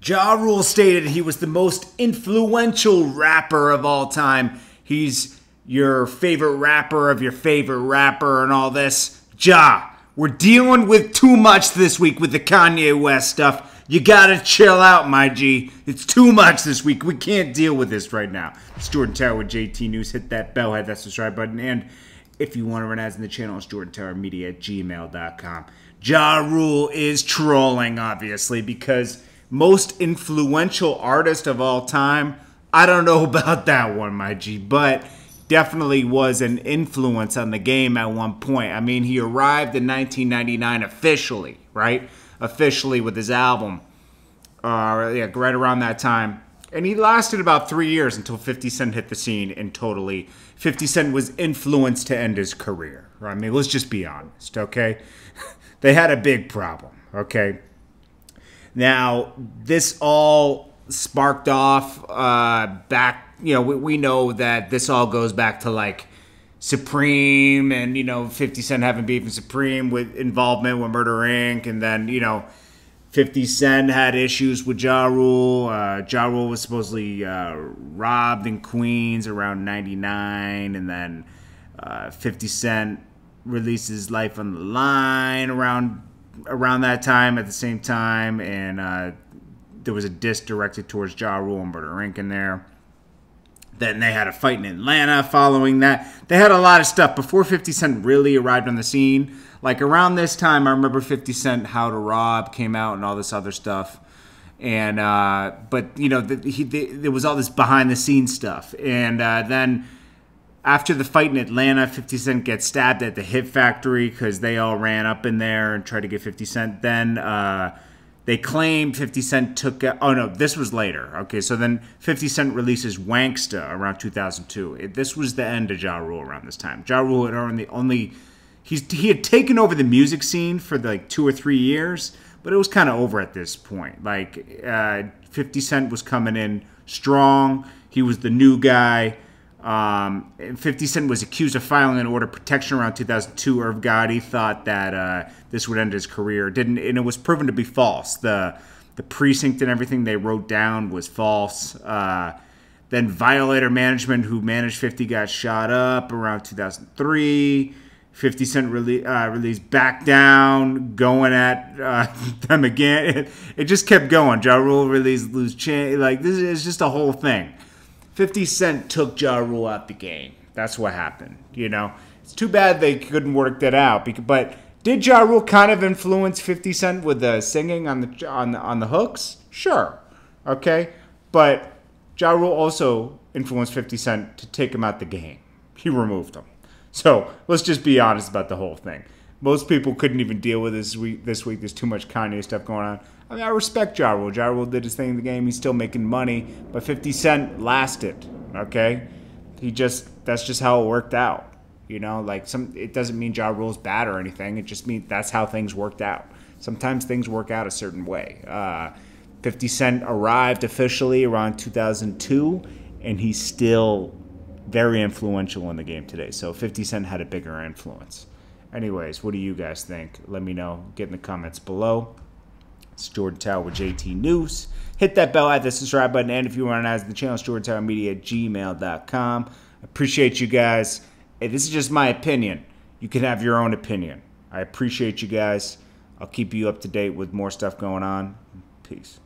Ja Rule stated he was the most influential rapper of all time. He's your favorite rapper of your favorite rapper and all this. Ja, we're dealing with too much this week with the Kanye West stuff. You gotta chill out, my G. It's too much this week. We can't deal with this right now. It's Jordan Tower with JT News. Hit that bell, hit that subscribe button. And if you want to run ads in the channel, it's jordantowermedia@gmail.com. Ja Rule is trolling, obviously, because most influential artist of all time, I don't know about that one, my G, but definitely was an influence on the game at one point. I mean, he arrived in 1999 officially, right? Officially with his album, right around that time. And he lasted about 3 years until 50 Cent hit the scene and totally, 50 Cent was influenced to end his career. I mean, let's just be honest, okay? They had a big problem, okay? Now, this all sparked off back, you know, we know that this all goes back to like Supreme and, you know, 50 Cent having beef with Supreme with involvement with Murder Inc. And then, you know, 50 Cent had issues with Ja Rule. Ja Rule was supposedly robbed in Queens around 99. And then 50 Cent releases Life on the Line around that time at the same time. And there was a diss directed towards Ja Rule and Murder Inc. in there. Then they had a fight in Atlanta following that. They had a lot of stuff before 50 Cent really arrived on the scene. Like around this time, I remember 50 Cent How to Rob came out and all this other stuff. And but you know, there was all this behind the scenes stuff. And then after the fight in Atlanta, 50 Cent gets stabbed at the Hit Factory because they all ran up in there and tried to get 50 Cent. Then they claimed 50 Cent took... Oh, no, this was later. Okay, so then 50 Cent releases Wanksta around 2002. This was the end of Ja Rule around this time. Ja Rule had only... He had taken over the music scene for like 2 or 3 years, but it was kind of over at this point. Like, 50 Cent was coming in strong. He was the new guy. And 50 Cent was accused of filing an order of protection around 2002. Irv Gotti thought that this would end his career. It didn't, and it was proven to be false. The precinct and everything they wrote down was false. Then Violator Management, who managed 50, got shot up around 2003. 50 Cent released Back Down, going at them again. It just kept going. Ja Rule released Loose Change. Like, this is just a whole thing. 50 Cent took Ja Rule out the game. That's what happened, you know. It's too bad they couldn't work that out. But did Ja Rule kind of influence 50 Cent with the singing on the hooks? Sure, okay. But Ja Rule also influenced 50 Cent to take him out the game. He removed him. So let's just be honest about the whole thing. Most people couldn't even deal with this week. There's too much Kanye stuff going on. I mean, I respect Ja Rule. Ja Rule did his thing in the game. He's still making money. But 50 Cent lasted, okay? That's just how it worked out. You know, like it doesn't mean Ja Rule's bad or anything. It just means that's how things worked out. Sometimes things work out a certain way. 50 Cent arrived officially around 2002, and he's still very influential in the game today. So 50 Cent had a bigger influence. Anyways, what do you guys think? Let me know. Get in the comments below. It's Jordan Tower with JT News. Hit that bell, hit the subscribe button, and if you want to add to the channel, it's jordantowermedia@gmail.com. Appreciate you guys. Hey, this is just my opinion. You can have your own opinion. I appreciate you guys. I'll keep you up to date with more stuff going on. Peace.